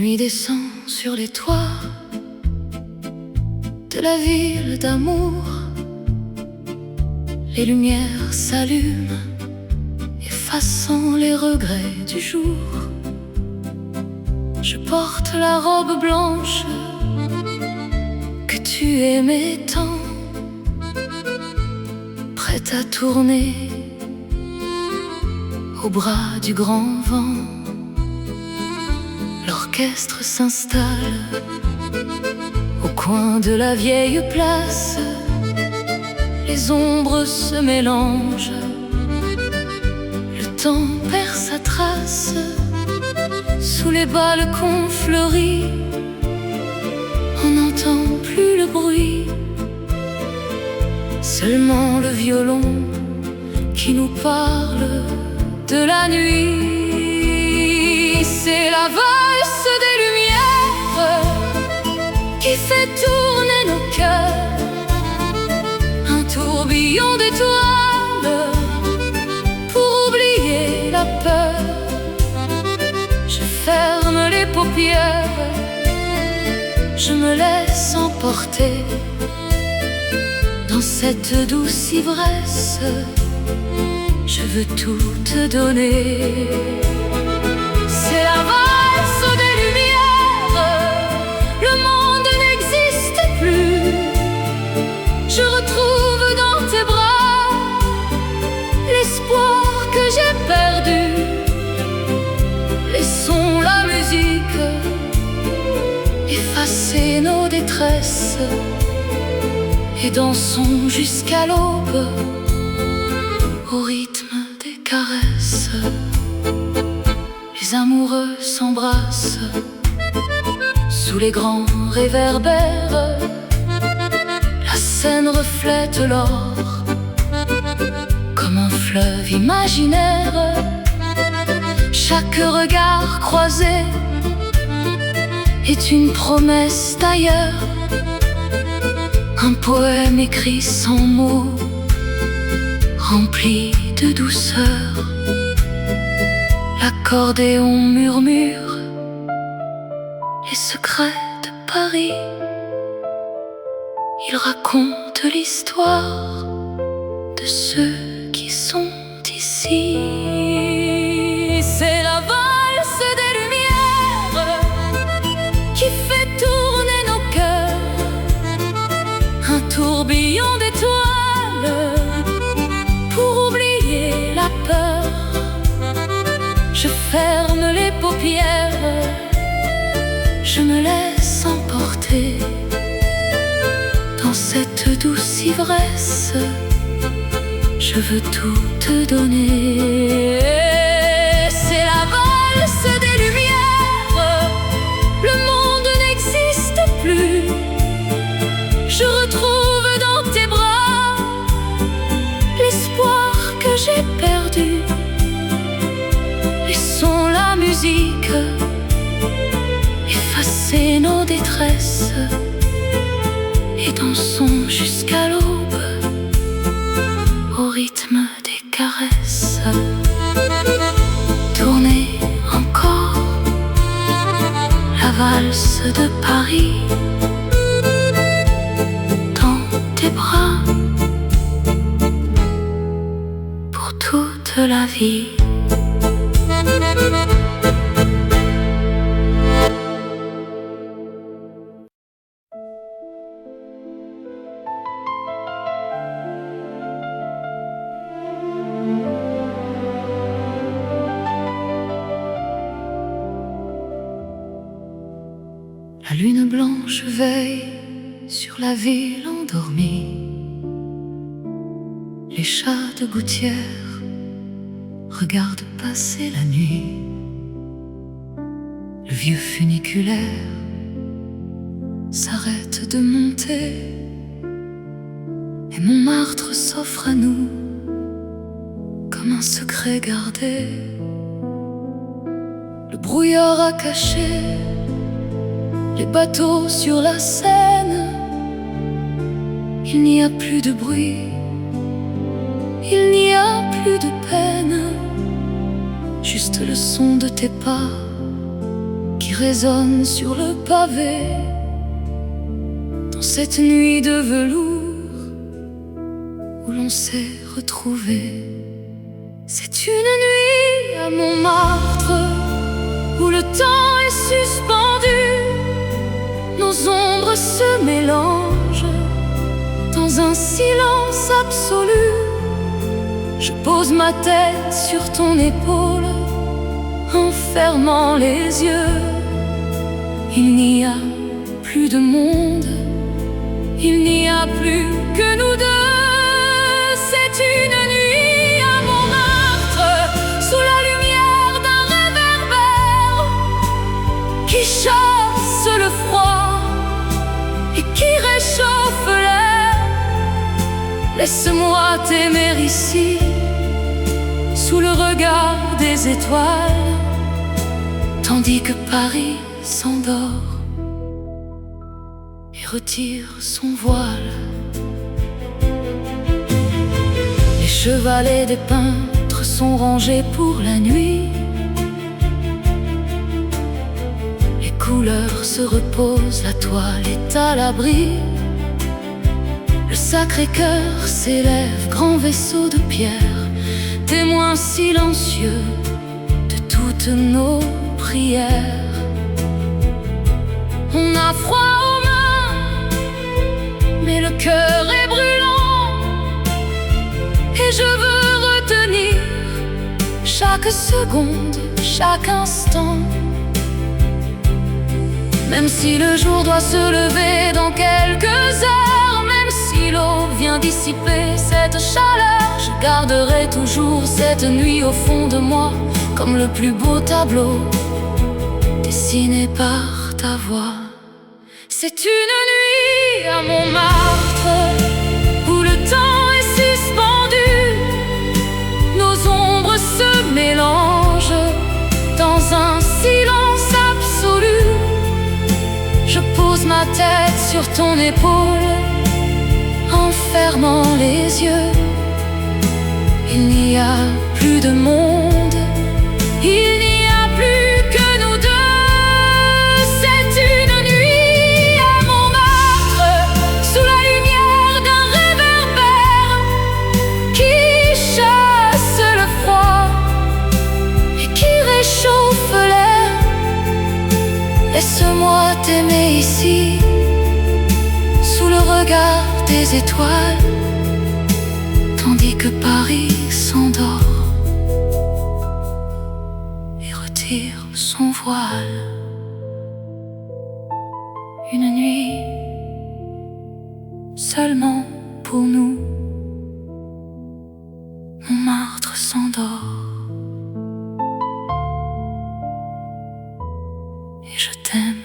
nuit descend sur les toits de la ville d'amour. Les lumières s'allument, effaçant les regrets du jour. Je porte la robe blanche que tu aimais tant, prête à tourner au bras du grand vent. L'orchestre s'installe au coin de la vieille place. Les ombres se mélangent, le temps perd sa trace. Sous les balcons fleuris, on n'entend plus le bruit, seulement le violon qui nous parle de la nuit. C'est la valse des lumières qui fait tourner nos cœurs, un tourbillon d'étoiles pour oublier la peur. Je ferme les paupières, je me laisse emporter dans cette douce ivresse. Je veux tout te donner. C'est la valse des lumières, le monde n'existe plus. Je retrouve dans tes bras l'espoir que j'ai perdu. Laissons la musique effacer nos détresses et dansons jusqu'à l'aube au rythme des caresses. Les amoureux s'embrassent sous les grands réverbères. La scène reflète l'or comme un fleuve imaginaire. Chaque regard croisé est une promesse d'ailleurs, un poème écrit sans mots, rempli de douceur. L'accordéon murmure les secrets de Paris. Il raconte l'histoire de ceux qui sont ici. C'est la valse des lumières qui fait tourner nos cœurs, un tourbillon d'étoiles pour oublier la peur. Je ferme les paupières, je me laisse emporter dans cette douce ivresse. Je veux tout te donner. C'est la valse des lumières, le monde n'existe plus. Je retrouve dans tes bras l'espoir que j'ai perdu. Laissons la musique effacer nos détresses et dansons jusqu'à l'aube au rythme des caresses. Tournez encore la valse de Paris dans tes bras pour toute la vie. La lune blanche veille sur la ville endormie. Les chats de gouttière regardent passer la nuit. Le vieux funiculaire s'arrête de monter et Montmartre s'offre à nous comme un secret gardé. Le brouillard a caché les bateaux sur la Seine. Il n'y a plus de bruit, il n'y a plus de peine, juste le son de tes pas qui résonne sur le pavé. Dans cette nuit de velours où l'on s'est retrouvés. C'est une nuit à Montmartre où le temps est suspendu. Nos ombres se mélangent dans un silence absolu. Je pose ma tête sur ton épaule en fermant les yeux. Il n'y a plus de monde, il n'y a plus que nous deux. C'est une nuit à Montmartre, sous la lumière d'un réverbère qui chasse le froid et qui réchauffe l'air. Laisse-moi t'aimer ici, sous le regard des étoiles, tandis que Paris s'endort et retire son voile. Les chevalets des peintres sont rangés pour la nuit. Les couleurs se reposent, la toile est à l'abri. Le Sacré-Cœur s'élève, grand vaisseau de pierre, témoin silencieux de toutes nos prières. On a froid aux mains, mais le cœur est brûlant, et je veux retenir chaque seconde, chaque instant. Même si le jour doit se lever dans quelques heures, même si l'eau vient dissiper cette chaleur, je garderai toujours cette nuit au fond de moi, comme le plus beau tableau dessiné par ta voix. C'est une nuit à Montmartre où le temps est suspendu. Nos ombres se mélangent dans un silence absolu. Je pose ma tête sur ton épaule en fermant les yeux. Il n'y a plus de monde, il n'y a plus que nous deux. C'est une nuit à Montmartre, sous la lumière d'un réverbère qui chasse le froid et qui réchauffe l'air. Laisse-moi t'aimer ici, sous le regard des étoiles, tandis que Paris s'endort et retire son voile. Une nuit seulement pour nous. Montmartre s'endort et je t'aime.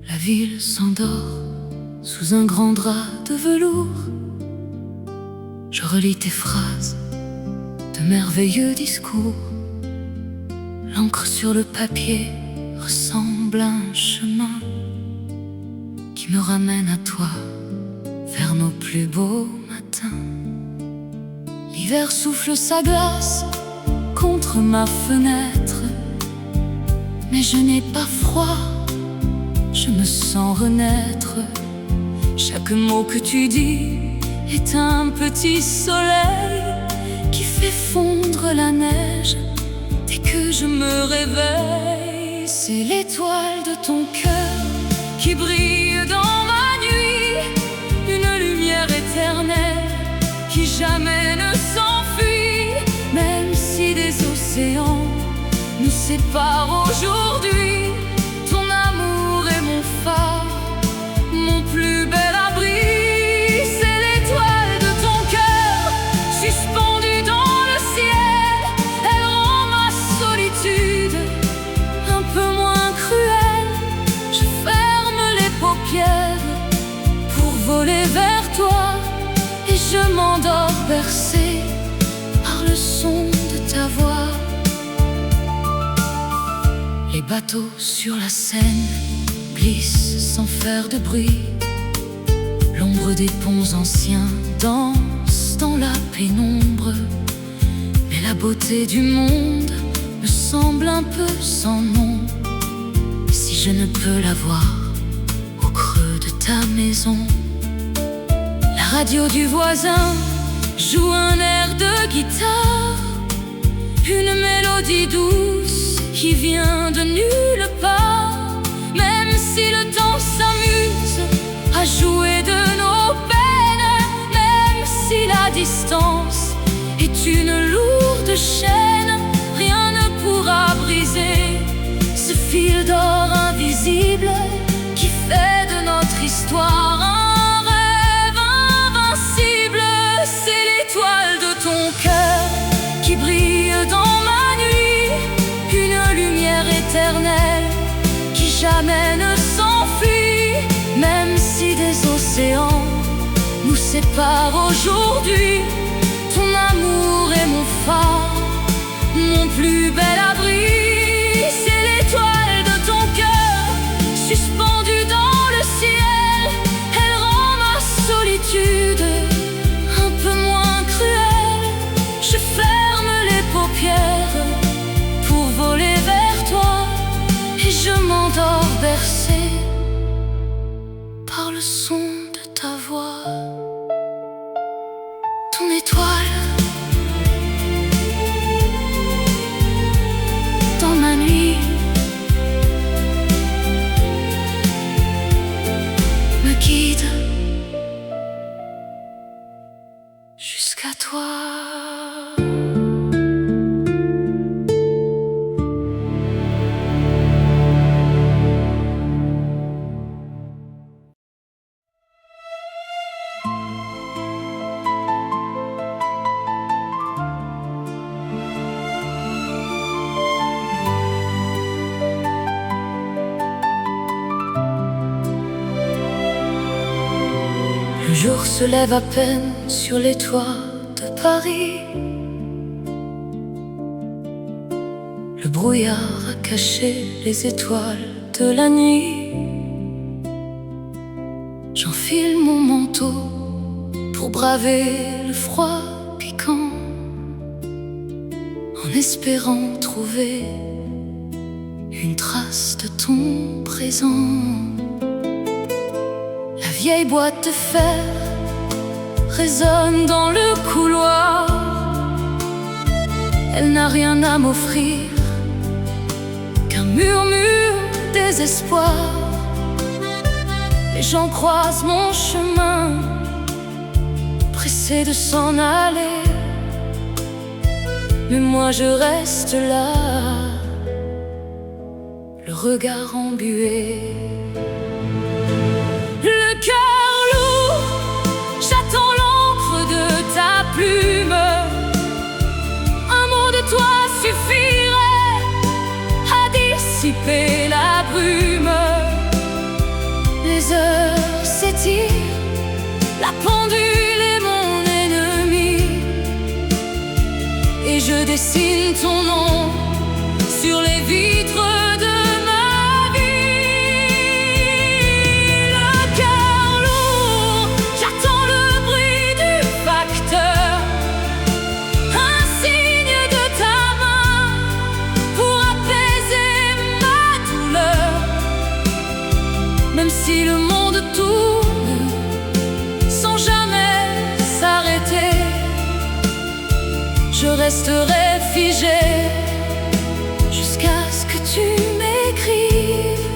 La ville s'endort sous un grand drap de velours. Je relis tes phrases, de merveilleux discours. L'encre sur le papier ressemble à un chemin qui me ramène à toi, vers nos plus beaux matins. L'hiver souffle sa glace contre ma fenêtre, mais je n'ai pas froid, je me sens renaître. Chaque mot que tu dis est un petit soleil qui fait fondre la neige dès que je me réveille. C'est l'étoile de ton cœur qui brille dans ma nuit, une lumière éternelle qui jamais ne s'enfuit. Même si des océans nous séparent aujourd'hui. Ton amour est mon phare, mon plus bel abri. C'est l'étoile de ton cœur, suspendue dans le ciel. Elle rend ma solitude un peu moins cruelle. Je ferme les paupières pour voler vers toi, et je m'endors bercé par le son de ta voix. Les bateaux sur la Seine glissent sans faire de bruit. L'ombre des ponts anciens danse dans la pénombre. Mais la beauté du monde me semble un peu sans nom. Si je ne peux la voir au creux de ta maison. La radio du voisin joue un air de guitare, une mélodie douce qui vient de nulle part. Même si le temps s'amuse à jouer de nos peines, même si la distance est une lourde chaîne, rien ne pourra briser ce fil d'or invisible qui fait de notre histoire un rêve invincible. C'est l'étoile de ton cœur qui brille dans ma nuit, une lumière éternelle qui jamais ne s'enfuit. Même si des océans nous séparent aujourd'hui, ton amour est mon phare, mon plus bel abri. C'est l'étoile de ton cœur, suspendue dans le ciel. Elle rend ma solitude un peu moins cruelle. Je ferme les paupières pour voler vers toi, et je m'endors bercé par le son de ta voix. Ton étoile dans ma nuit me guide jusqu'à toi. Le jour se lève à peine sur les toits de Paris. Le brouillard a caché les étoiles de la nuit. J'enfile mon manteau pour braver le froid piquant, en espérant trouver une trace de ton présent. La vieille boîte de fer résonne dans le couloir. Elle n'a rien à m'offrir qu'un murmure désespoir. Les gens croisent mon chemin, pressés de s'en aller, mais moi je reste là, le regard embué. Le cœur lourd, j'attends l'encre de ta plume. Un mot de toi suffirait à dissiper la brume. Les heures s'étirent, la pendule est mon ennemi, et je dessine ton nom sur les vitres de ma vie. Le cœur lourd, j'attends le bruit du facteur, un signe de ta main pour apaiser ma douleur. Même si le monde tourne sans jamais s'arrêter, je resterai figé jusqu'à ce que tu m'écrives.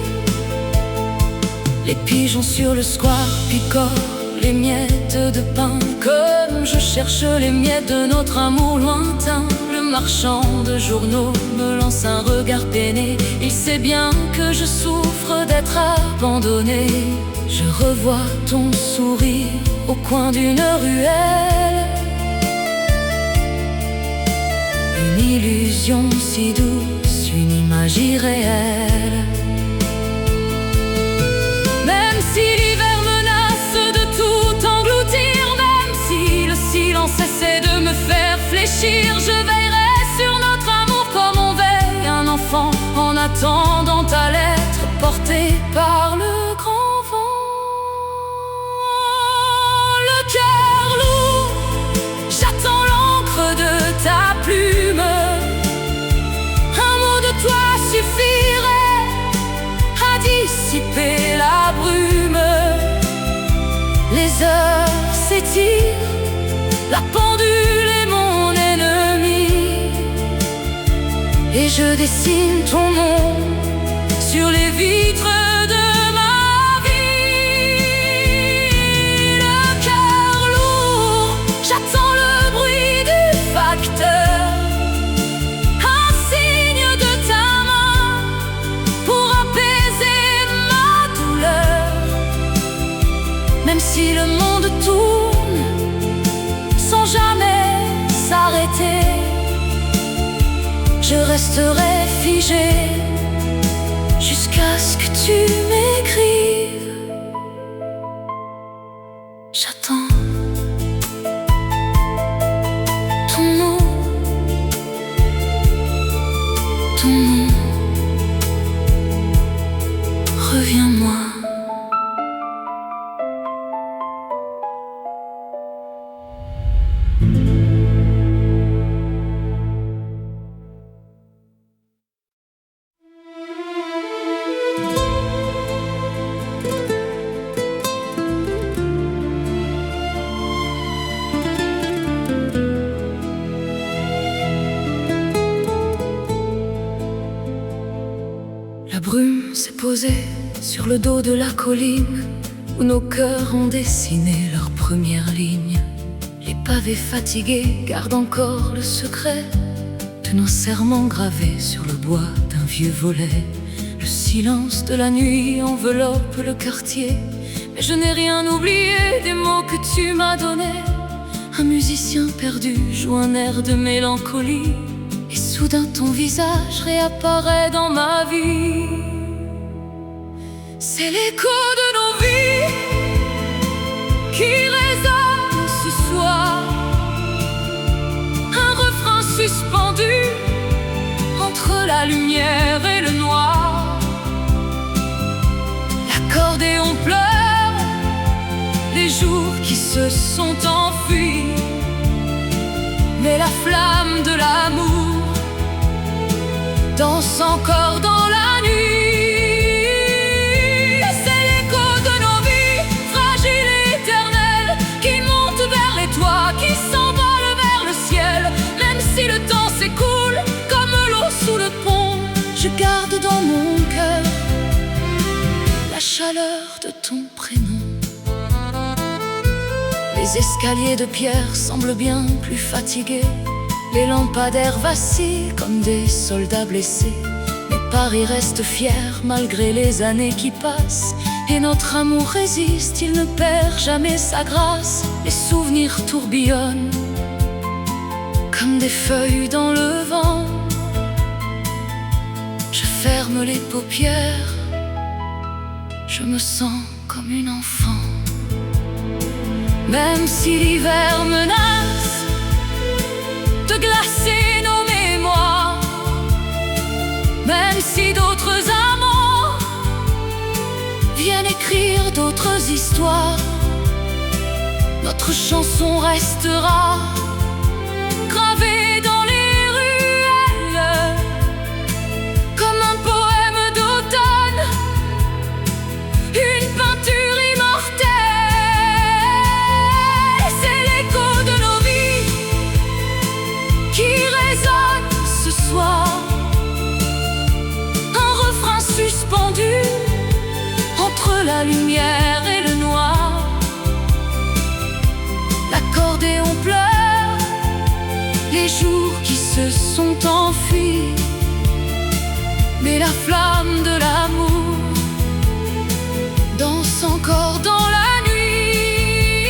Les pigeons sur le square picorent les miettes de pain, comme je cherche les miettes de notre amour lointain. Le marchand de journaux me lance un regard peiné. Il sait bien que je souffre d'être abandonné. Je revois ton sourire au coin d'une ruelle, une illusion si douce, une image irréelle. Même si l'hiver menace de tout engloutir, même si le silence essaie de me faire fléchir, je veillerai sur notre amour comme on veille un enfant, en attendant ta lettre portée par le grand vent. Le cœur lourd, j'attends l'encre de ta plume. Un mot de toi suffirait à dissiper la brume. Les heures s'étirent, la pendule est mon ennemi, et je dessine ton nom sur les vitres de ma vie. Le cœur lourd, j'attends le bruit du facteur, un signe de ta main pour apaiser ma douleur. Même si le monde tourne sans jamais s'arrêter, je resterai figé jusqu'à ce que tu m'écrives. J'attends ton nom, ton nom. Reviens-moi. La brume s'est posée sur le dos de la colline où nos cœurs ont dessiné leur première ligne. Les pavés fatigués gardent encore le secret de nos serments gravés sur le bois d'un vieux volet. Le silence de la nuit enveloppe le quartier, mais je n'ai rien oublié des mots que tu m'as donnés. Un musicien perdu joue un air de mélancolie, et soudain ton visage réapparaît dans ma vie. C'est l'écho de nos vies qui résonne ce soir, un refrain suspendu entre la lumière et le noir. L'accordéon pleure les jours qui se sont enfuis, mais la flamme de l'amour danse encore dans la nuit. C'est l'écho de nos vies, fragiles et éternelles, qui monte vers les toits, qui s'envole vers le ciel. Même si le temps s'écoule comme l'eau sous le pont, je garde dans mon cœur la chaleur de ton prénom. Les escaliers de pierre semblent bien plus fatigués, les lampadaires vacillent comme des soldats blessés. Mais Paris reste fier malgré les années qui passent, et notre amour résiste, il ne perd jamais sa grâce. Les souvenirs tourbillonnent comme des feuilles dans le vent. Je ferme les paupières, je me sens comme une enfant. Même si l'hiver menace de glacer nos mémoires, même si d'autres amants viennent écrire d'autres histoires, notre chanson restera gravée dans les ruelles comme un poème d'automne, une peinture immortelle. C'est l'écho de nos vies qui résonne ce soir, un refrain suspendu entre la lumière et le noir. L'accordéon pleure les jours qui se sont enfuis, mais la flamme de l'amour danse encore dans la nuit.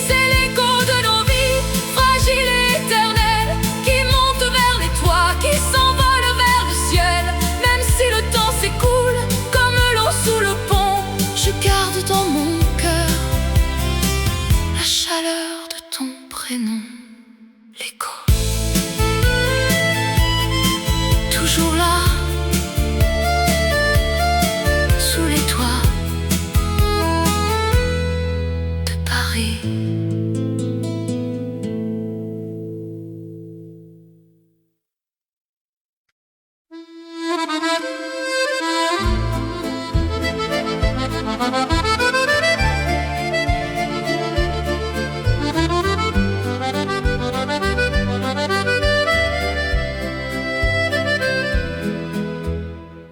C'est l'écho de nos vies, fragiles et éternelles, qui monte vers les toits, qui s'envole vers le ciel. Même si le temps s'écoule comme l'eau sous le pont, je garde dans mon cœur la chaleur de ton prénom, l'écho. Toujours là, sous les toits de Paris.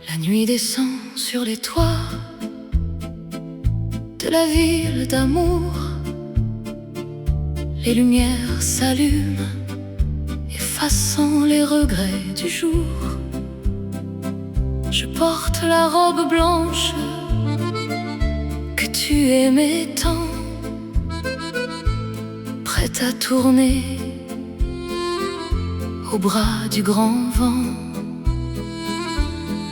La nuit descend sur les toits de la ville d'amour. Les lumières s'allument, effaçant les regrets du jour. Je porte la robe blanche que tu aimais tant, prête à tourner au bras du grand vent.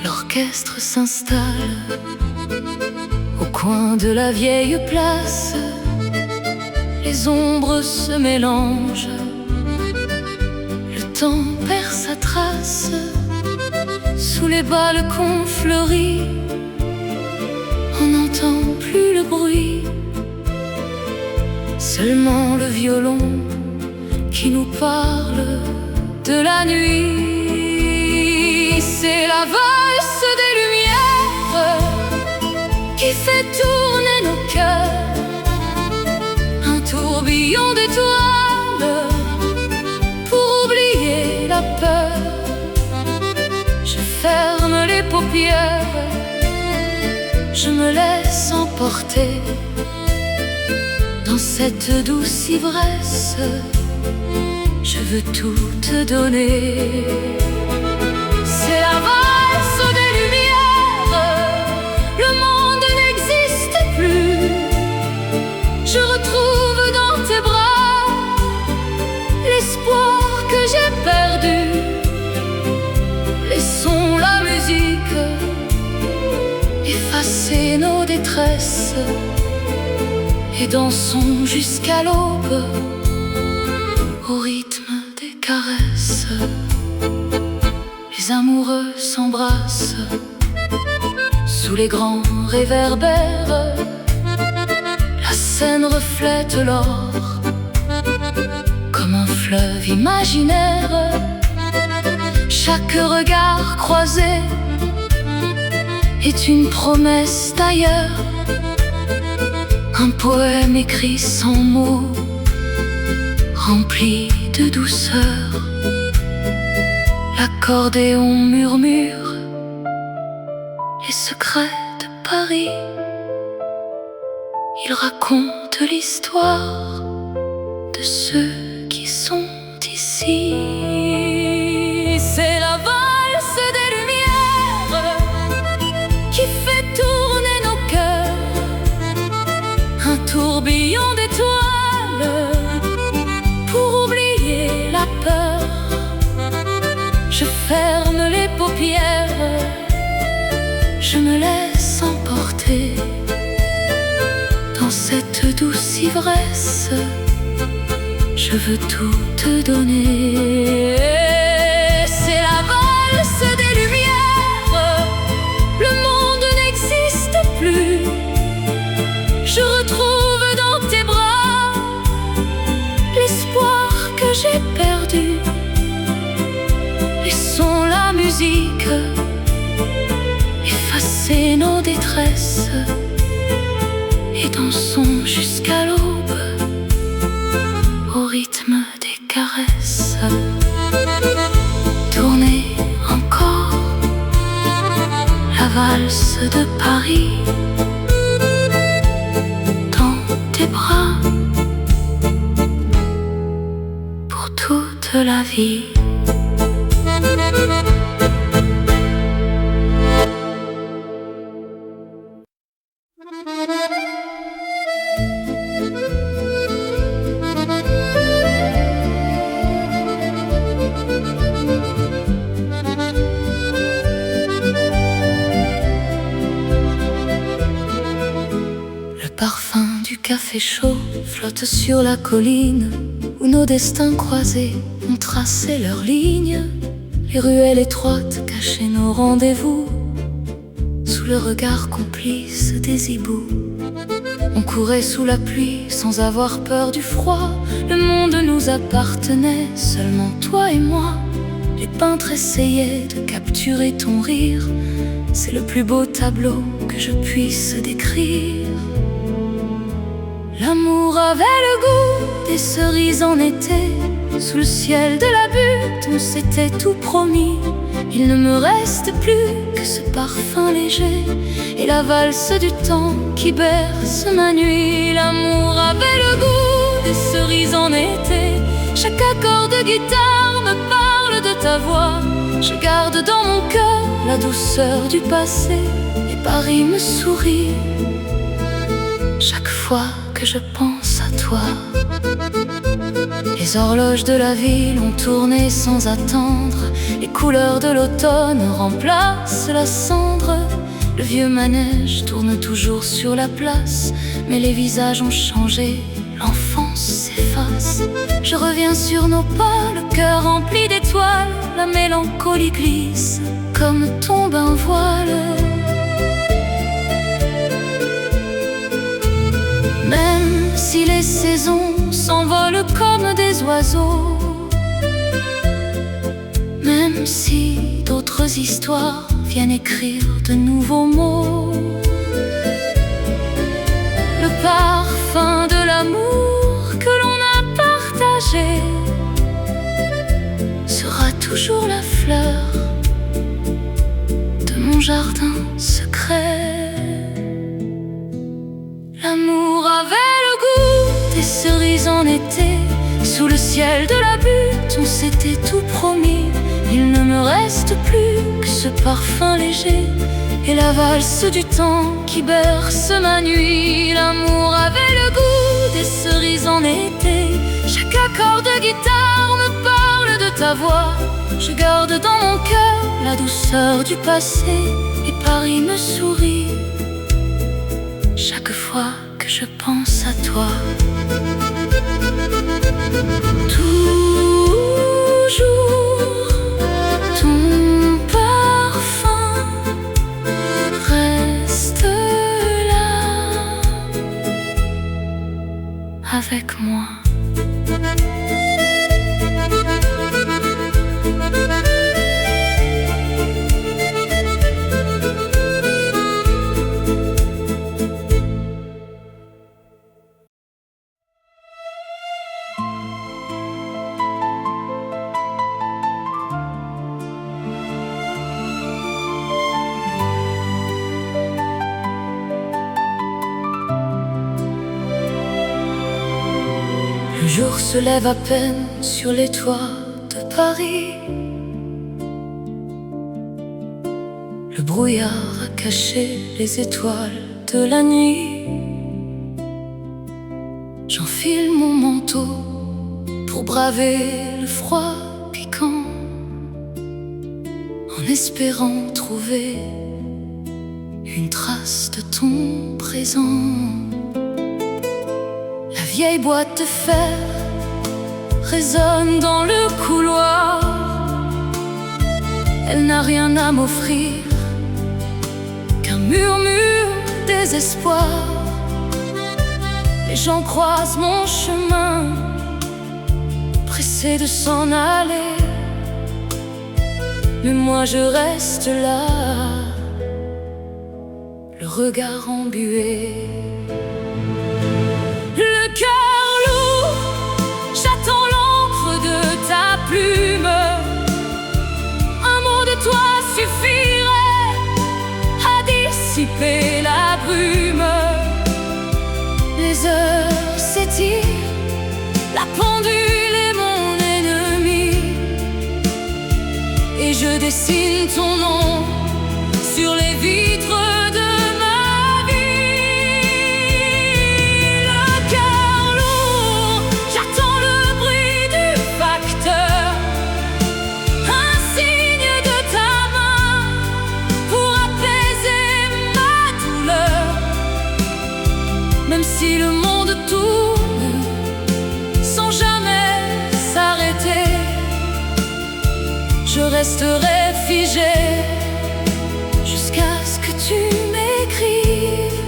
L'orchestre s'installe au coin de la vieille place. Les ombres se mélangent, le temps perd sa trace. Sous les balcons fleuris, on n'entend plus le bruit, seulement le violon qui nous parle de la nuit. C'est la valse des lumières qui fait tourner nos cœurs, un tourbillon d'étoiles pour oublier la peur. Je ferme les paupières, je me laisse emporter dans cette douce ivresse. Je veux tout te donner. C'est la valse des lumières, le monde n'existe plus. Je retrouve dans tes bras l'espoir que j'ai perdu. Laissons la musique effacer nos détresses et dansons jusqu'à l'aube au rythme des caresses. Les amoureux s'embrassent sous les grands réverbères. La scène reflète l'or comme un fleuve imaginaire. Chaque regard croisé est une promesse d'ailleurs, un poème écrit sans mots, rempli de douceur. L'accordéon murmure les secrets de Paris. Il raconte l'histoire de ceux qui sont ici. C'est la valse des lumières qui fait tourner nos cœurs, un tourbillon d'étoiles pour oublier la peur. Je ferme les paupières, je me laisse emporter dans cette douce ivresse. Je veux tout te donner. C'est la valse des lumières, le monde n'existe plus. Je retrouve dans tes bras l'espoir que j'ai perdu. Laissons la musique effacer nos détresses et dansons jusqu'à l'aube au rythme des caresses. Tournez encore la valse de Paris dans tes bras pour toute de la vie. Le parfum du café chaud flotte sur la colline où nos destins croisés ont tracé leurs lignes. Les ruelles étroites cachaient nos rendez-vous sous le regard complice des hiboux. On courait sous la pluie sans avoir peur du froid. Le monde nous appartenait, seulement toi et moi. Les peintres essayaient de capturer ton rire. C'est le plus beau tableau que je puisse décrire. L'amour avait le goût des cerises en été. Sous le ciel de la butte, on s'était tout promis. Il ne me reste plus que ce parfum léger et la valse du temps qui berce ma nuit. L'amour avait le goût des cerises en été. Chaque accord de guitare me parle de ta voix. Je garde dans mon cœur la douceur du passé et Paris me sourit chaque fois que je pense à toi. Les horloges de la ville ont tourné sans attendre. Les couleurs de l'automne remplacent la cendre. Le vieux manège tourne toujours sur la place, mais les visages ont changé, l'enfance s'efface. Je reviens sur nos pas, le cœur rempli d'étoiles. La mélancolie glisse comme tombe un voile. Même si les saisons s'envolent comme des oiseaux, même si d'autres histoires viennent écrire de nouveaux mots, le parfum de l'amour que l'on a partagé sera toujours la fleur de mon jardin secret. L'amour avait le goût des cerises en été. Sous le ciel de la butte, on s'était tout promis. Il ne me reste plus que ce parfum léger et la valse du temps qui berce ma nuit. L'amour avait le goût des cerises en été. Chaque accord de guitare me parle de ta voix. Je garde dans mon cœur la douceur du passé et Paris me sourit chaque fois que je pense à toi. Toujours ton parfum reste là avec moi. Le jour se lève à peine sur les toits de Paris. Le brouillard a caché les étoiles de la nuit. J'enfile mon manteau pour braver le froid piquant, en espérant trouver une trace de ton présent. La vieille boîte de fer résonne dans le couloir. Elle n'a rien à m'offrir qu'un murmure désespoir. Les gens croisent mon chemin, pressés de s'en aller, mais moi je reste là, le regard embué. Le cœur lourd, j'attends l'encre de ta plume. Un mot de toi suffirait à dissiper la brume. Les heures s'étirent, la pendule est mon ennemie. dessine ton nom sur les vitres de ma vie. Le cœur lourd, j'attends le bruit du facteur, un signe de ta main pour apaiser ma douleur. Même si le monde tourne sans jamais s'arrêter, je resterai figé jusqu'à ce que tu m'écrives.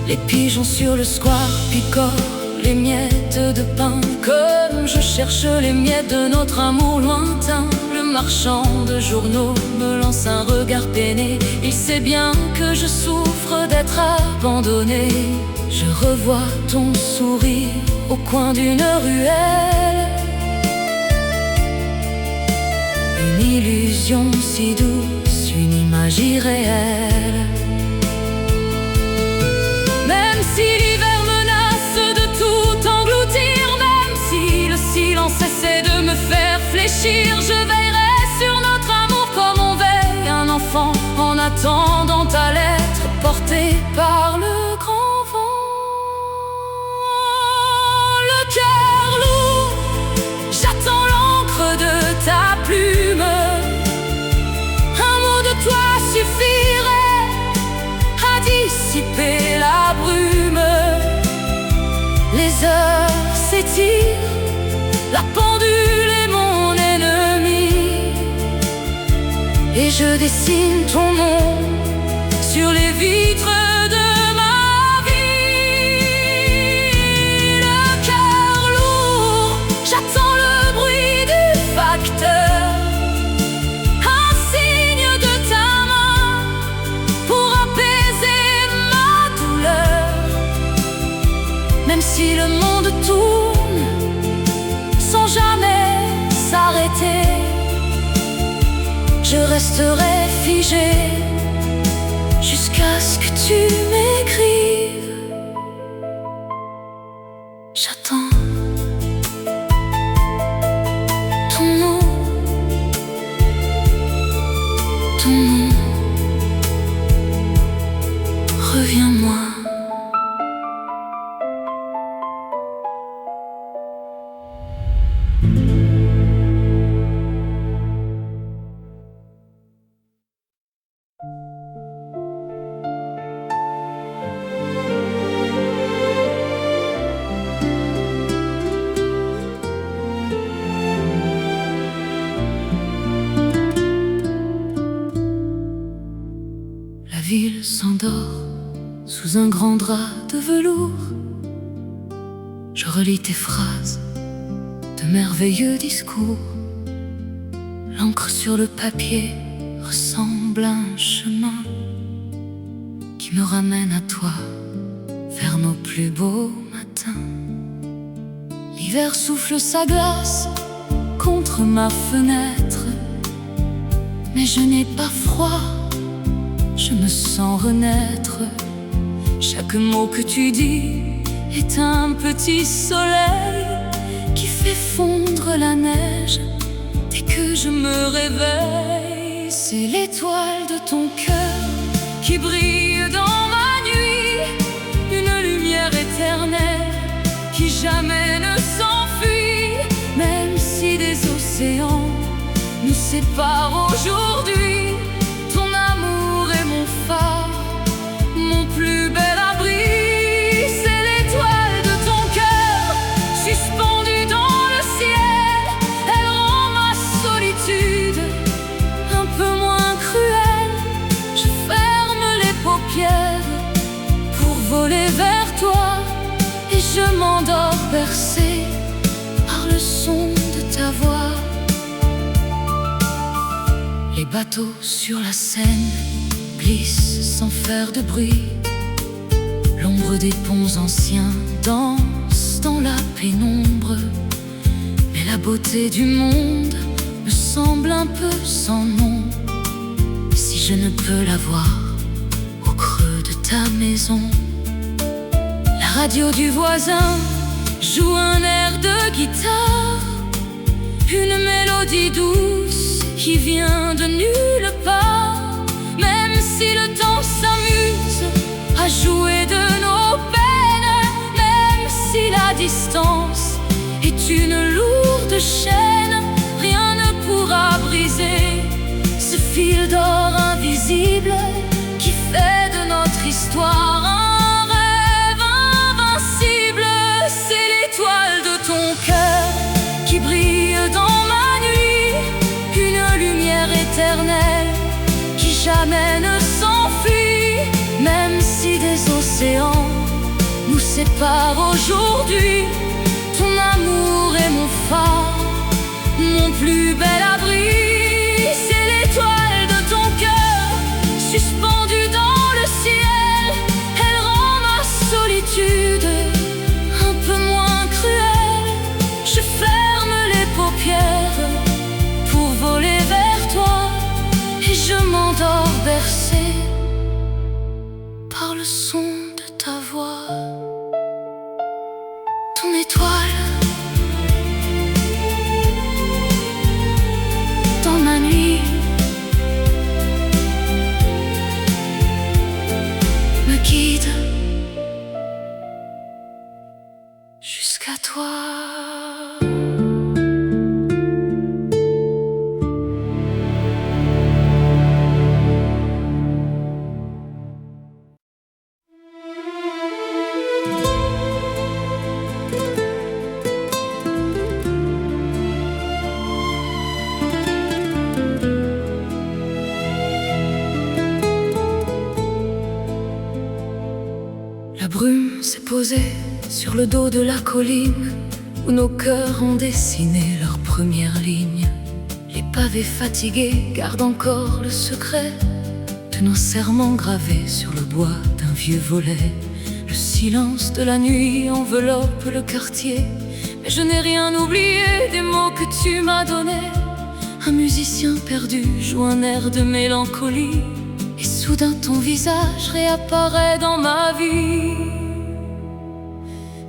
Les pigeons sur le square picorent les miettes de pain, comme je cherche les miettes de notre amour lointain. Le marchand de journaux me lance un regard peiné. Il sait bien que je souffre d'être abandonné. Je revois ton sourire au coin d'une ruelle, une illusion si douce, une image irréelle. Même si l'hiver menace de tout engloutir, même si le silence essaie de me faire fléchir, je veillerai sur notre amour comme on veille un enfant en attendant ta lettre portée par le grand vent. Le cœur lourd, j'attends l'encre de ta plume. Un mot de toi suffirait à dissiper la brume. Les heures s'étirent, la pendule est mon ennemi, et je dessine ton nom sur les vitres de ma vie. Le cœur lourd, j'attends le bruit du facteur, un signe de ta main pour apaiser ma douleur. Même si le monde tourne sans jamais s'arrêter, je resterai figé jusqu'à ce que tu m'écrives. J'attends ton nom, ton nom. Reviens-moi. La ville s'endort sous un grand drap de velours. Je relis tes phrases de merveilleux discours. L'encre sur le papier ressemble à un chemin qui me ramène à toi vers nos plus beaux matins. L'hiver souffle sa glace contre ma fenêtre, mais je n'ai pas froid, je me sens renaître. Chaque mot que tu dis est un petit soleil qui fait fondre la neige dès que je me réveille. C'est l'étoile de ton cœur qui brille dans ma nuit, une lumière éternelle qui jamais ne s'enfuit. Même si des océans nous séparent aujourd'hui, ton amour est mon phare, mon plus bel abri. C'est l'étoile de ton cœur suspendue dans le ciel. Elle rend ma solitude un peu moins cruelle. Je ferme les paupières pour voler vers toi, et je m'endors bercé par le son de ta voix. Les bateaux sur la Seine glissent sans faire de bruit. L'ombre des ponts anciens danse dans la pénombre. Mais la beauté du monde me semble un peu sans nom, si je ne peux la voir au creux de ta maison. La radio du voisin joue un air de guitare, une mélodie douce l'amène s'enfuit. Même si des océans nous séparent aujourd'hui, ton amour est mon phare, mon plus bel abri. C'est l'étoile de ton cœur, suspendue dans le ciel. Elle rend ma solitude un peu moins cruelle. Je ferme les paupières pour voler vers toi, et je m'endors bercé par le son de ta voix. Ton étoile dans ma nuit me guide jusqu'à toi. La brume s'est posée sur le dos de la colline où nos cœurs ont dessiné leurs premières lignes. Les pavés fatigués gardent encore le secret de nos serments gravés sur le bois d'un vieux volet. Le silence de la nuit enveloppe le quartier, mais je n'ai rien oublié des mots que tu m'as donnés. Un musicien perdu joue un air de mélancolie, et soudain ton visage réapparaît dans ma vie.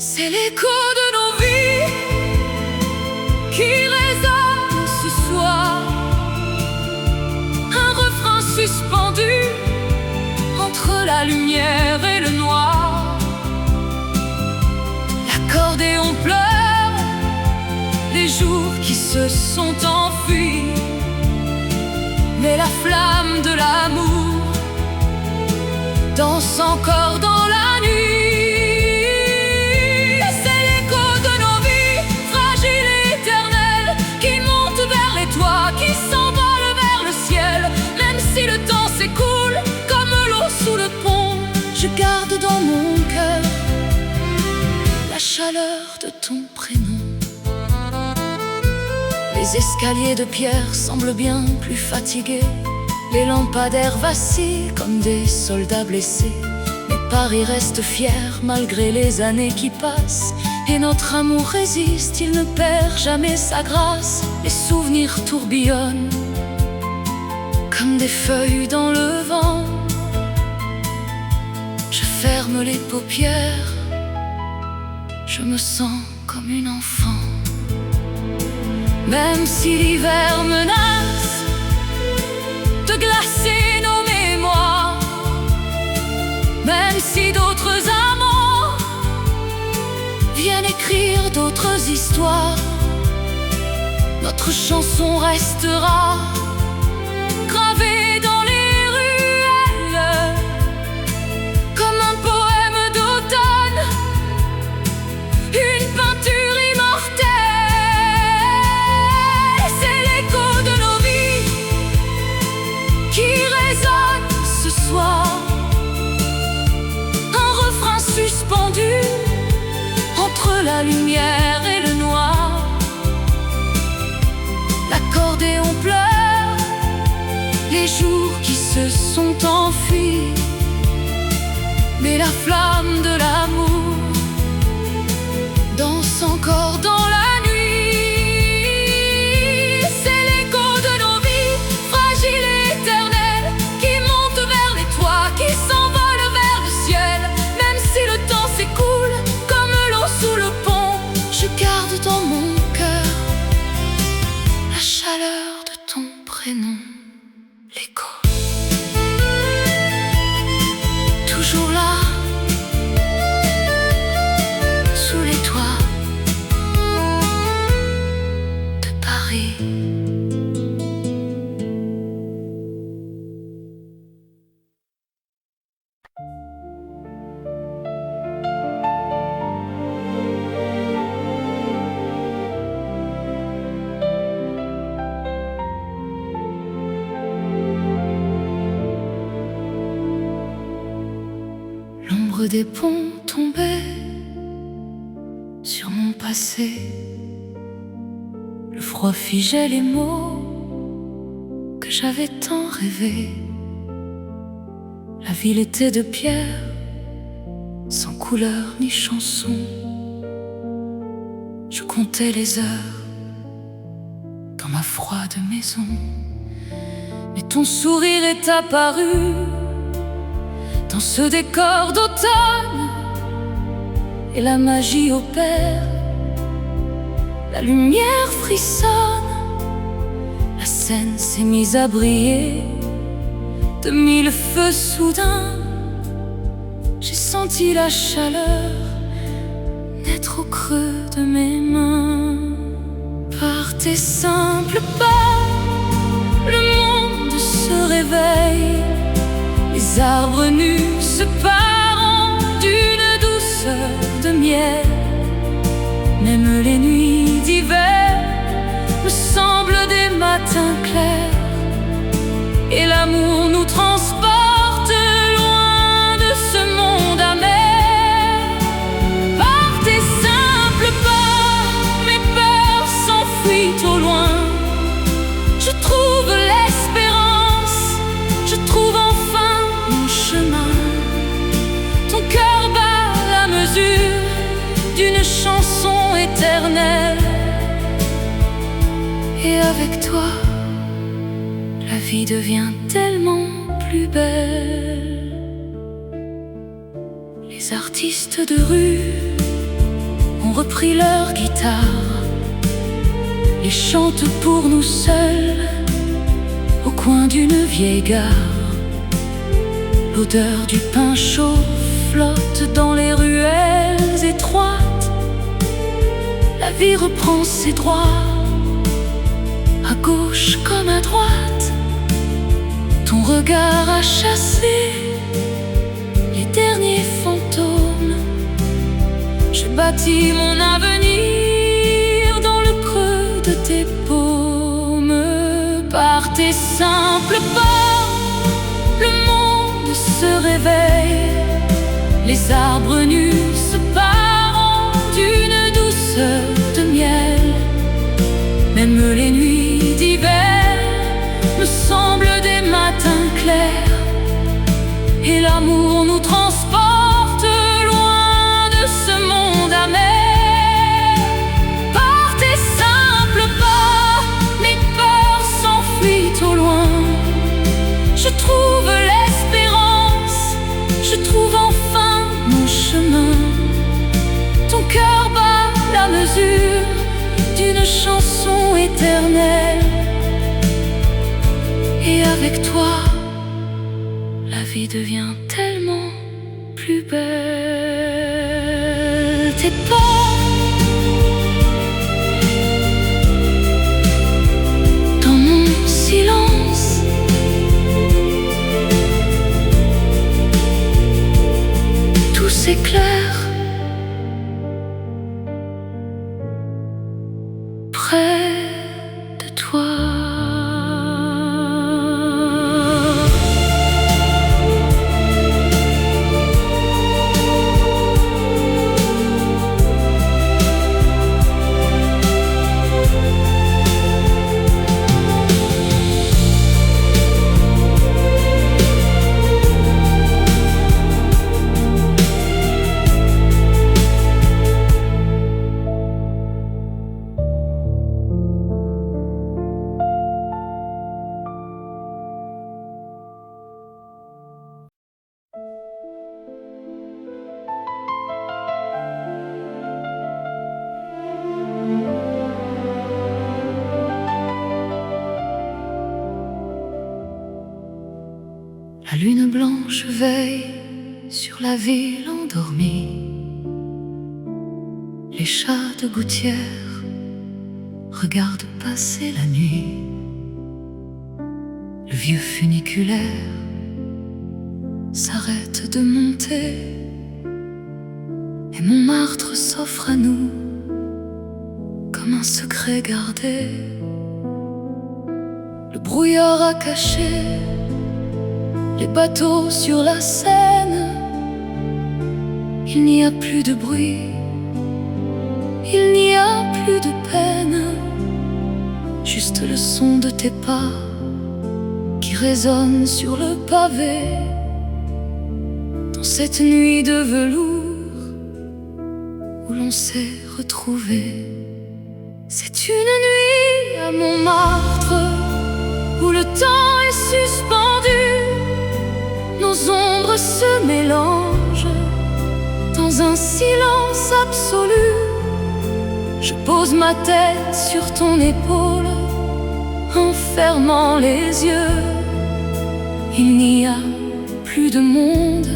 C'est l'écho de nos vies qui résonne ce soir, un refrain suspendu entre la lumière et le noir. L'accordéon pleure les jours qui se sont enfuis, mais la flamme de l'amour danse encore dans la nuit. C'est l'écho de nos vies, fragiles et éternelles, qui montent vers les toits, qui s'envolent vers le ciel. Même si le temps s'écoule comme l'eau sous le pont, je garde dans mon cœur la chaleur de ton prénom. Les escaliers de pierre semblent bien plus fatigués, les lampadaires vacillent comme des soldats blessés. Mais Paris reste fier malgré les années qui passent, et notre amour résiste, il ne perd jamais sa grâce. Les souvenirs tourbillonnent comme des feuilles dans le vent. Je ferme les paupières, je me sens comme une enfant. Même si l'hiver menace de glacer nos mémoires, même si d'autres amants viennent écrire d'autres histoires, notre chanson restera gravée dans les ruelles comme un poème d'automne, une peinture immortelle. C'est l'écho de nos vies qui résonne ce soir, un refrain suspendu entre la lumière et le noir. L'accordéon pleure les jours qui se sont enfuis, mais la flamme de l'amour danse encore dans la nuit. C'est l'écho de nos vies, fragiles et éternelles, qui montent vers les toits, qui s'envolent vers le ciel. Même si le temps s'écoule comme l'eau sous le pont, je garde dans mon cœur la chaleur de ton prénom, l'écho. Toujours là, sous les toits de Paris. L'ombre des ponts tombait sur mon passé. Le froid figeait les mots que j'avais tant rêvés. La ville était de pierre, sans couleur ni chanson. Je comptais les heures dans ma froide maison. Mais ton sourire est apparu dans ce décor d'automne, et la magie opère. La lumière frissonne, la scène s'est mise à briller de mille feux soudains. J'ai senti la chaleur naître au creux de mes mains. Par tes simples pas, le monde se réveille. Les arbres nus se parent d'une douceur de miel. Même les nuits d'hiver me semblent des matins clairs, et l'amour nous transporte loin de ce monde amer. Par tes simples pas, mes peurs s'enfuient au loin. Je trouve l'espérance, je trouve enfin mon chemin. Ton cœur bat la mesure d'une chanson éternelle. Et avec toi, la vie devient tellement plus belle. Les artistes de rue ont repris leur guitare et chantent pour nous seuls au coin d'une vieille gare. L'odeur du pain chaud flotte dans les ruelles étroites. La vie reprend ses droits, à gauche comme à droite. Ton regard a chassé les derniers fantômes. Je bâtis mon avenir dans le creux de tes paumes. Par tes simples pas, le monde se réveille. Les arbres nus se parent d'une douceur de miel. Même les nuits d'hiver me semblent des matins clairs, et l'amour nous transporte loin de ce monde amer. Par tes simples pas, mes peurs s'enfuient au loin. Je trouve l'espérance, je trouve enfin mon chemin. Ton cœur bat la mesure d'une chanson éternelle. Et avec toi, la vie devient tellement plus belle. Tes pas dans mon silence, tout s'éclaire près de toi. La lune blanche veille sur la ville endormie. Les chats de gouttière regardent passer la nuit. Le vieux funiculaire s'arrête de monter, et Montmartre s'offre à nous comme un secret gardé. Le brouillard a caché les bateaux sur la Seine. Il n'y a plus de bruit, il n'y a plus de peine, juste le son de tes pas qui résonne sur le pavé. Dans cette nuit de velours où l'on s'est retrouvé, c'est une nuit à Montmartre où le temps est suspendu. Nos ombres se mélangent dans un silence absolu. Je pose ma tête sur ton épaule en fermant les yeux. Il n'y a plus de monde,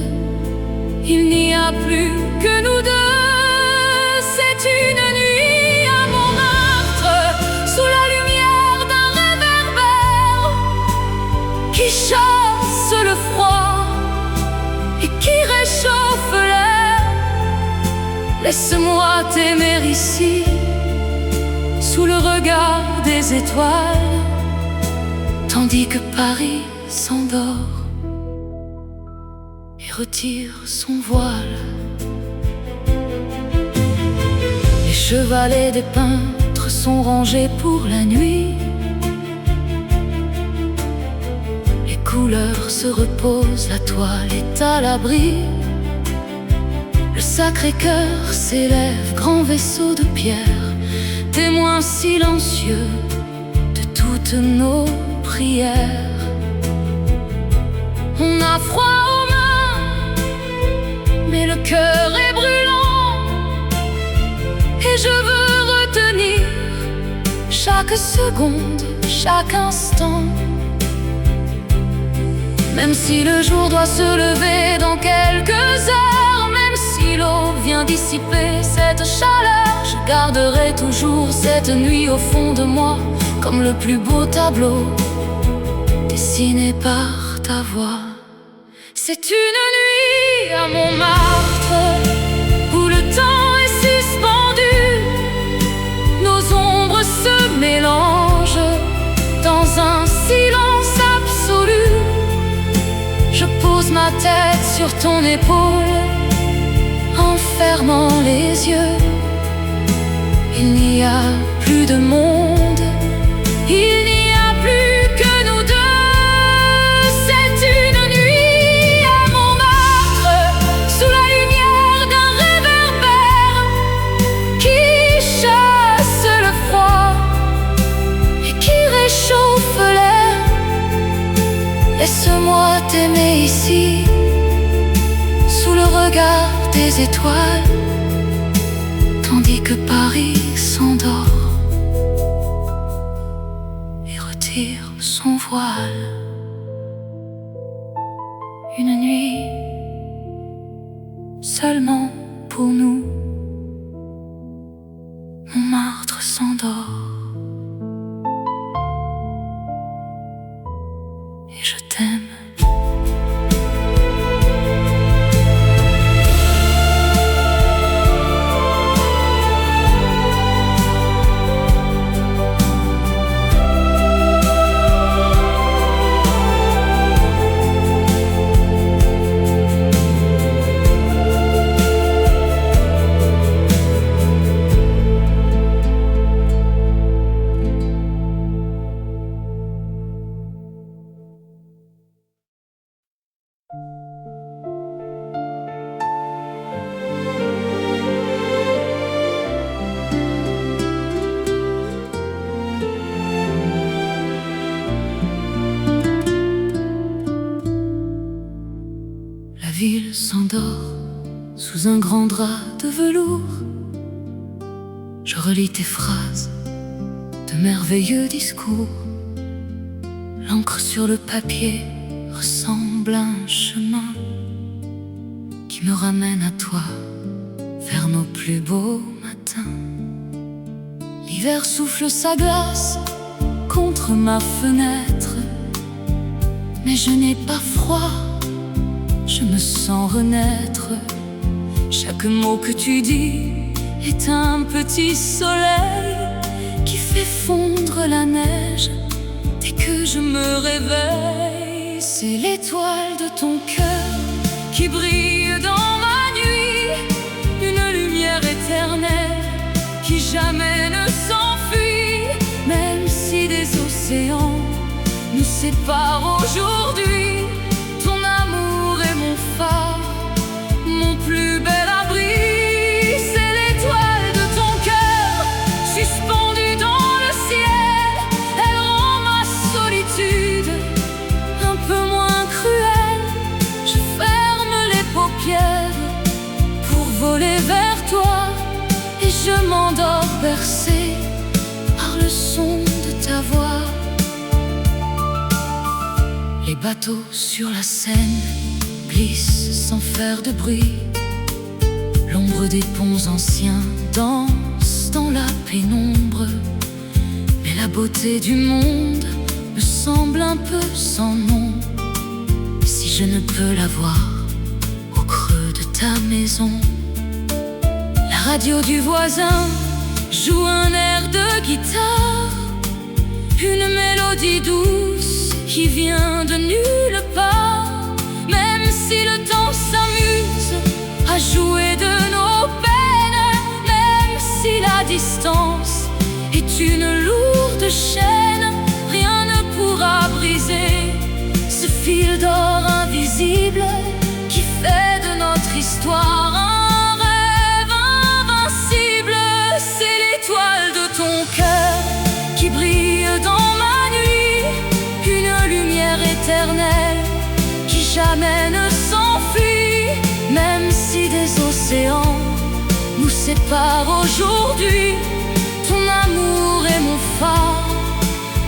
il n'y a plus que nous deux. C'est une nuit à Montmartre sous la lumière d'un réverbère qui chasse le froid et qui réchauffe l'air. Laisse-moi t'aimer ici sous le regard des étoiles, tandis que Paris s'endort et retire son voile. Les chevalets des peintres sont rangés pour la nuit. Les couleurs se reposent, la toile est à l'abri. Le Sacré-Cœur s'élève, grand vaisseau de pierre, témoin silencieux de toutes nos prières. On a froid aux mains, mais le cœur est brûlant, et je veux retenir chaque seconde, chaque instant. Même si le jour doit se lever dans quelques heures, même si l'eau vient dissiper cette chaleur, je garderai toujours cette nuit au fond de moi comme le plus beau tableau dessiné par ta voix. C'est une nuit à Montmartre où le temps est suspendu. Nos ombres se mélangent dans un silence absolu. Je pose ma tête sur ton épaule en fermant les yeux. Il n'y a plus de monde, il n'y a plus que nous deux. C'est une nuit à Montmartre sous la lumière d'un réverbère qui chasse le froid et qui réchauffe l'air. Laisse-moi t'aimer ici sous le regard des étoiles, tandis que Paris s'endort et retire son voile. Une nuit seulement pour nous. Montmartre s'endort et je t'aime. La ville s'endort sous un grand drap de velours. Je relis tes phrases, de merveilleux discours. L'encre sur le papier ressemble à un chemin qui me ramène à toi, vers nos plus beaux matins. L'hiver souffle sa glace contre ma fenêtre, mais je n'ai pas froid, je me sens renaître. Chaque mot que tu dis est un petit soleil qui fait fondre la neige dès que je me réveille. C'est l'étoile de ton cœur qui brille dans ma nuit. sépare aujourd'hui. Ton amour est mon phare, mon plus bel abri. C'est l'étoile de ton cœur, suspendue dans le ciel. Elle rend ma solitude un peu moins cruelle. Je ferme les paupières pour voler vers toi, et je m'endors bercé par le son de ta voix. Les bateaux sur la Seine glissent sans faire de bruit. L'ombre des ponts anciens danse dans la pénombre. Mais la beauté du monde me semble un peu sans nom. Si je ne peux la voir au creux de ta maison. La radio du voisin joue un air de guitare, une mélodie douce qui vient de nulle part. Même si le temps s'amuse à jouer de nos peines, même si la distance est une lourde chaîne, rien ne pourra briser ce fil d'or invisible qui fait de notre histoire un rêve invincible. C'est l'étoile de ton cœur qui brille dans ma nuit, une lumière éternelle qui jamais ne s'enfuit. Même si des océans nous séparent aujourd'hui, ton amour est mon phare,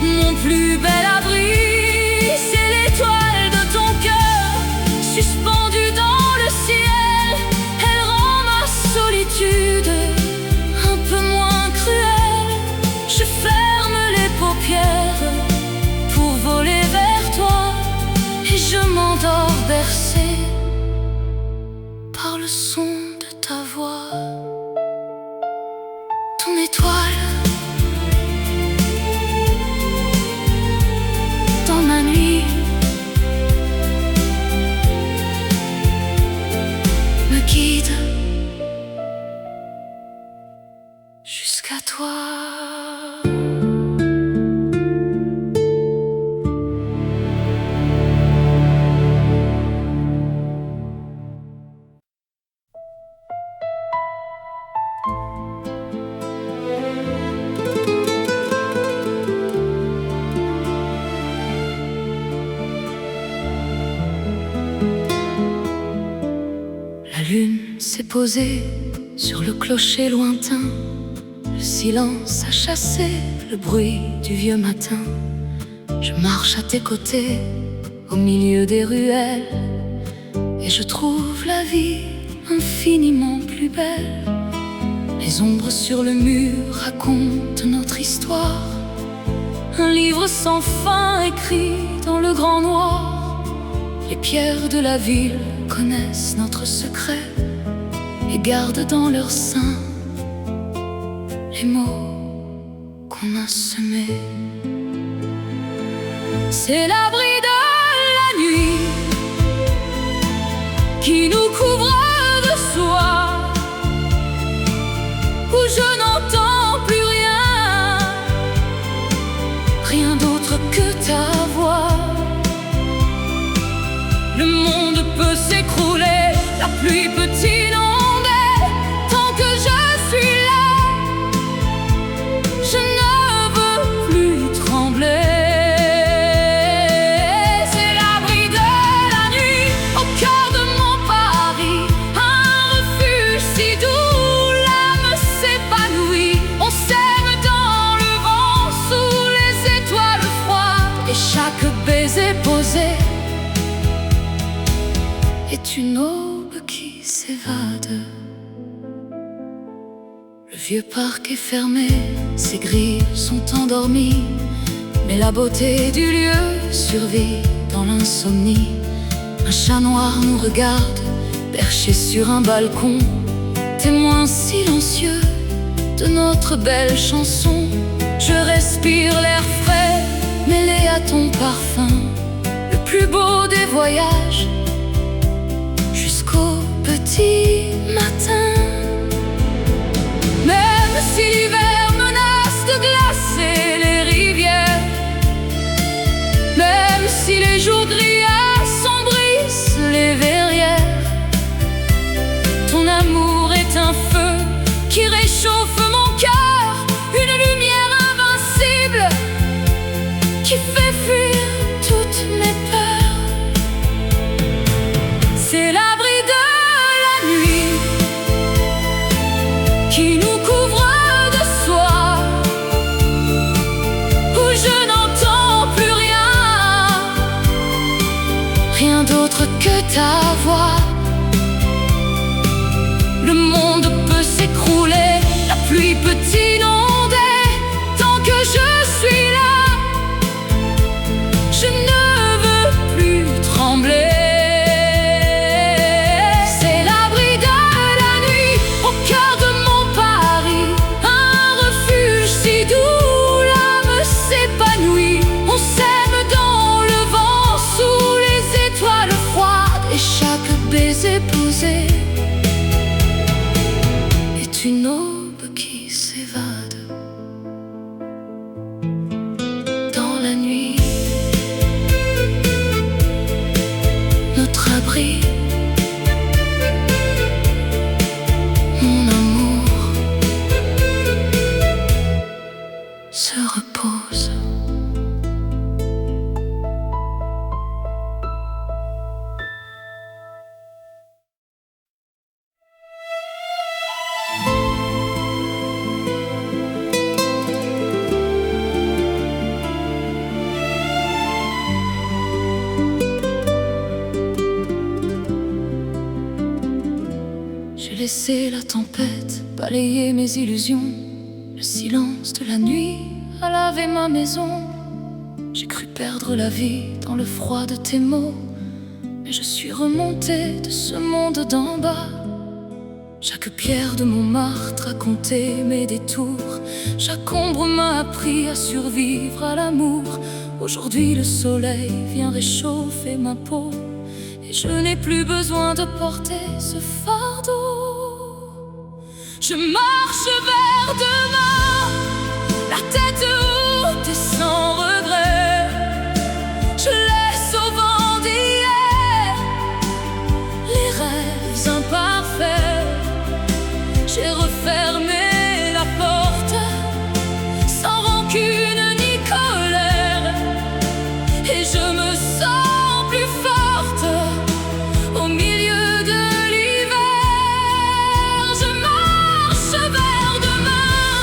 mon plus bel abri. C'est l'étoile de ton cœur, suspendue dans le ciel. Elle rend ma solitude un peu moins cruelle. Je ferme les paupières pour voler vers toi, et je m'endors bercé par le son de ta voix. Ton étoile dans ma nuit me guide jusqu'à toi. La lune s'est posée sur le clocher lointain. Le silence a chassé le bruit du vieux matin. Je marche à tes côtés au milieu des ruelles, et je trouve la vie infiniment plus belle. Les ombres sur le mur racontent notre histoire, un livre sans fin écrit dans le grand noir. Les pierres de la ville connaissent notre secret et gardent dans leur sein les mots qu'on a semés. C'est l'abri de la nuit qui nous couvre de soie, où je n'entends plus rien, rien d'autre que ta voix. Le monde peut s'écrouler, la pluie peut inonder, tant que je suis là, je ne veux plus trembler. C'est l'abri de la nuit, au cœur de mon Paris, un refuge si doux, l'âme s'épanouit. On s'aime dans le vent, sous les étoiles froides, et chaque baiser posé est une aube qui s'évade. Le vieux parc est fermé, ses grilles sont endormies, mais la beauté du lieu survit dans l'insomnie. Un chat noir nous regarde, perché sur un balcon, témoin silencieux de notre belle chanson. Je respire l'air frais, mêlé à ton parfum, le plus beau des voyages, jusqu'au petit matin. Même si l'hiver menace de glacer les rivières, même d'autre que ta voix. Le monde peut s'écrouler, la pluie peut inonder. Tant que je suis là, je ne veux plus trembler. C'est l'abri de la nuit au cœur de mon Paris, un refuge si doux, l'âme s'épanouit. On s'aime dans le vent, sous les étoiles froides, et chaque baiser posé est une aube qui s'évade dans la nuit. Notre abri, mon amour, se repose. J'ai laissé la tempête balayer mes illusions. Le silence de la nuit a lavé ma maison. J'ai cru perdre la vie dans le froid de tes mots, mais je suis remontée de ce monde d'en bas. Chaque pierre de Montmartre a compté mes détours. Chaque ombre m'a appris à survivre à l'amour. Aujourd'hui le soleil vient réchauffer ma peau, et je n'ai plus besoin de porter ce fardeau. Je marche vers demain, la tête haute et sans regret. Je laisse au vent d'hier les rêves imparfaits. J'ai refermé la porte sans rancune ni colère, et je me sens plus forte au milieu de l'hiver. Je marche vers demain,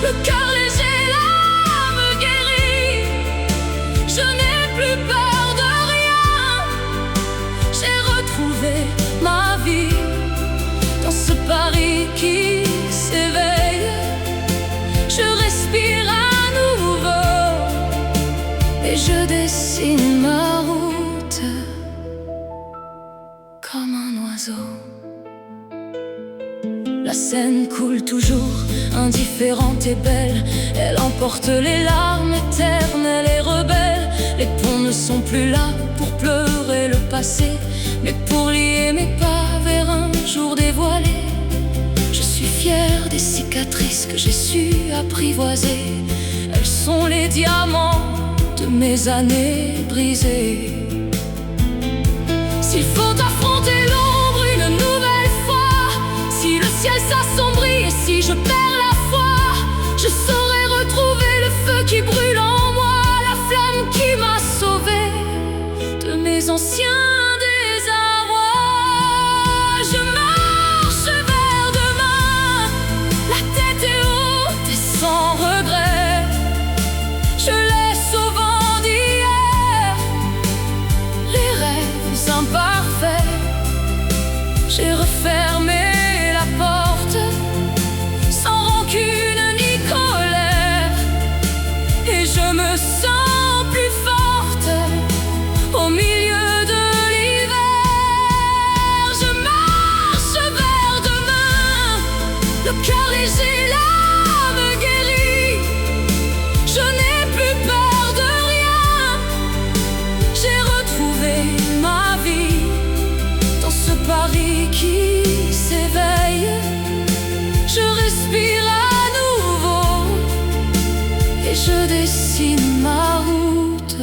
le cœur léger, l'âme guérie. Je n'ai plus peur de rien, j'ai retrouvé ma vie dans ce Paris qui s'éveille. Je respire à nouveau et je dessine ma route comme un oiseau. La Seine coule toujours, indifférente et belle. Elle emporte les larmes éternelles et rebelles. Les ponts ne sont plus là pour pleurer le passé, mais pour lier mes pas vers un jour dévoilé. Je suis fière des cicatrices que j'ai su apprivoiser. Elles sont les diamants de mes années brisées. S'il faut affronter l'ombre une nouvelle fois, si le ciel s'assombrit et si je perds la foi, je saurai retrouver le feu qui brûle en moi, la flamme qui m'a sauvée de mes anciens désarrois. Je marche vers demain, la tête est haute et sans regret. Je laisse au vent d'hier les rêves imparfaits. J'ai refermé la porte sans rancune ni colère, et je me sens plus forte au milieu de l'hiver. Je marche vers demain, le cœur léger, l'âme guérie. Je n'ai plus peur de rien, j'ai retrouvé ma vie dans ce Paris qui s'éveille. Je respire à nouveau et je dessine ma route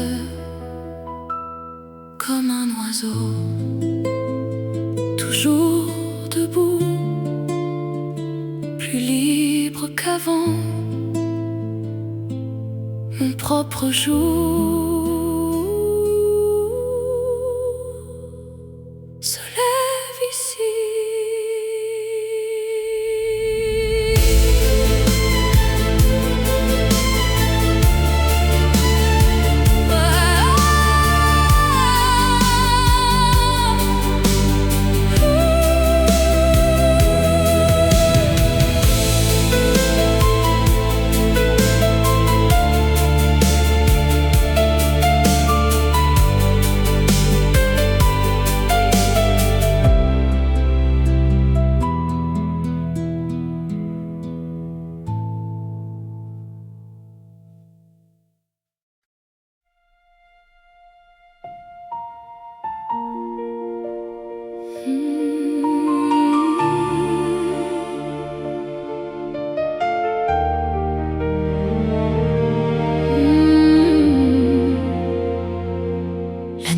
comme un oiseau, toujours debout, plus libre qu'avant. Mon propre jour se lève ici.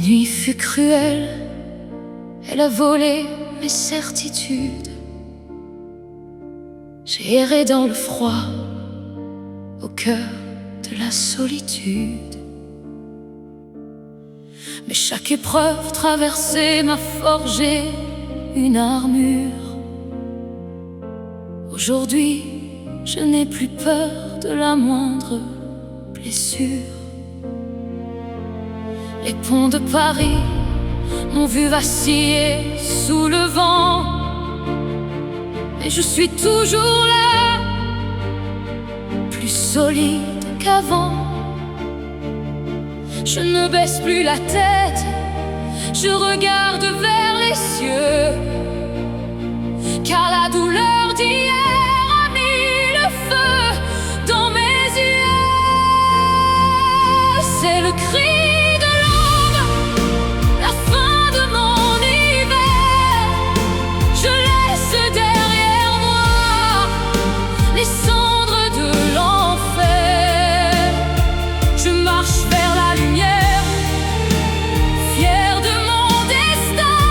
nuit fut cruelle, elle a volé mes certitudes. J'ai erré dans le froid, au cœur de la solitude. Mais chaque épreuve traversée m'a forgé une armure. Aujourd'hui, je n'ai plus peur de la moindre blessure. Les ponts de Paris m'ont vu vaciller sous le vent, mais je suis toujours là, plus solide qu'avant. Je ne baisse plus la tête, je regarde vers les cieux, car la douleur d'hier a mis le feu dans mes yeux. C'est le cri de l'aube, la fin de mon hiver. Je laisse derrière moi les cendres de l'enfer. Je marche vers la lumière, fier de mon destin.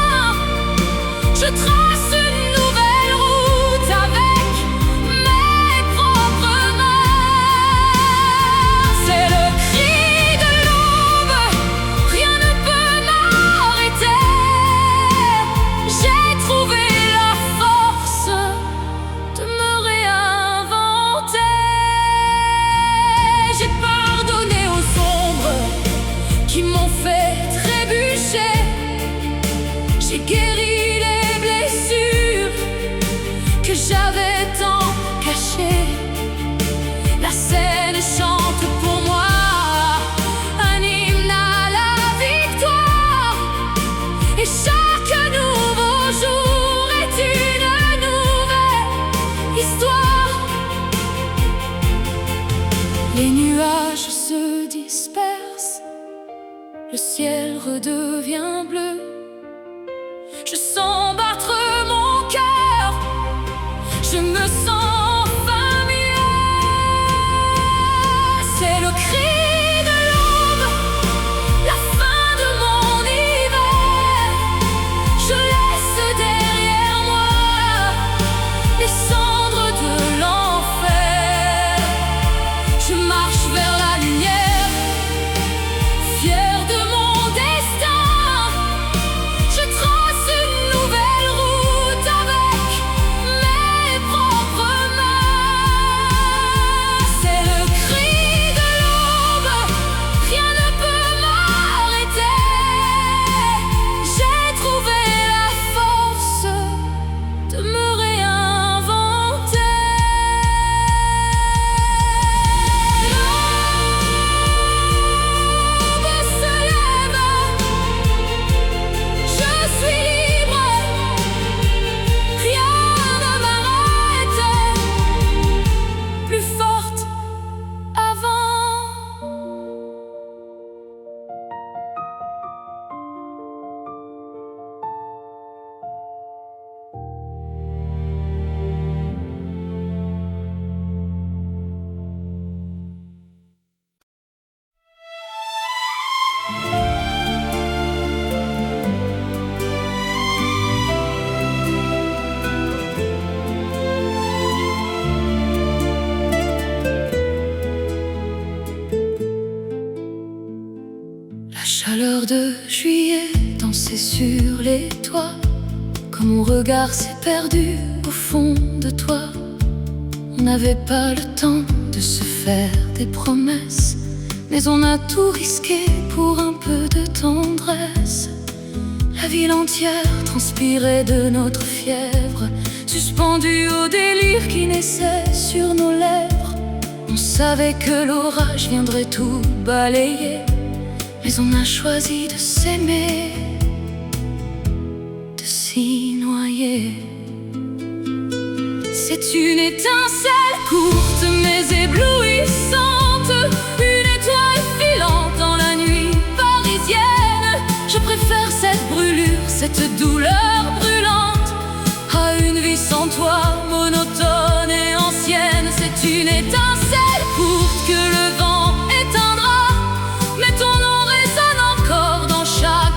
Je trace une nouvelle route avec mes propres mains. C'est le cri de l'aube, rien ne peut m'arrêter. J'ai trouvé la force de me réinventer. J'ai pardonné aux ombres qui m'ont fait trébucher. J'ai guéri les blessures que j'avais tant cachées. La scène chante pour moi un hymne à la victoire. Et chaque nouveau jour est une nouvelle histoire. Les nuages se dispersent, le ciel redevient bleu. Je sens battre mon cœur, je me sens enfin mieux. C'est le cri de l'aube, la fin de mon hiver. Je laisse derrière moi les cendres de l'enfer. Je marche vers la lumière, fier de mon destin. Je trace une nouvelle route avec mes propres mains. C'est le cri de l'aube, rien ne peut m'arrêter. J'ai trouvé la force de me réinventer. L'aube se lève, je suis libre, rien ne m'arrête, plus forte avant. La chaleur de juillet dansait sur les toits, quand mon regard s'est perdu au fond de toi. On n'avait pas le temps de se faire des promesses, mais on a tout risqué pour un peu de tendresse. La ville entière transpirait de notre fièvre, suspendue au délire qui naissait sur nos lèvres. On savait que l'orage viendrait tout balayer, mais on a choisi de s'aimer, de s'y noyer. C'est une étincelle courte mais éblouissante, une étoile filante dans la nuit parisienne. Je préfère cette brûlure, cette douleur brûlante, à une vie sans toi, monotone et ancienne. C'est une étincelle courte que le vent éteindra, mais ton nom résonne encore dans chaque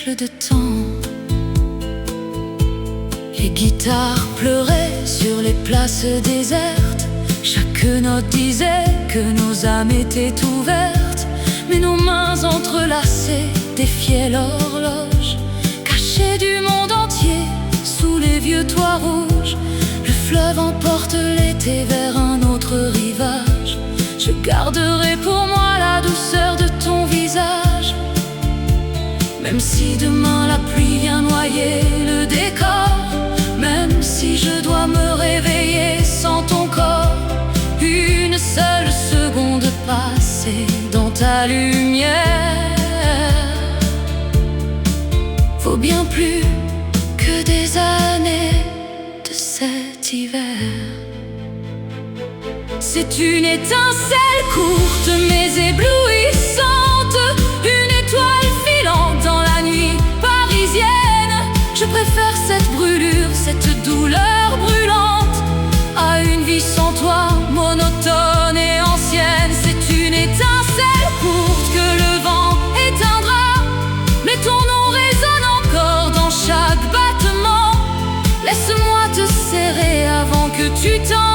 siècles de temps. Les guitares pleuraient sur les places désertes. Chaque note disait que nos âmes étaient ouvertes. Mais nos mains entrelacées défiaient l'horloge, cachée du monde entier sous les vieux toits rouges. Le fleuve emporte l'été vers un autre rivage. Je garderai pour moi la douceur de ton visage. Même si demain la pluie vient noyer le décor, même si je dois me réveiller sans ton corps, une seule seconde passée dans ta lumière vaut bien plus que des années de cet hiver. C'est une étincelle courte mais éblouissante, une étoile filante dans la nuit parisienne. Je préfère cette brûlure, cette douleur brûlante, à une vie sans toi, monotone et ancienne. C'est une étincelle courte que le vent éteindra, mais ton nom résonne encore dans chaque battement. Laisse-moi te serrer avant que tu t'en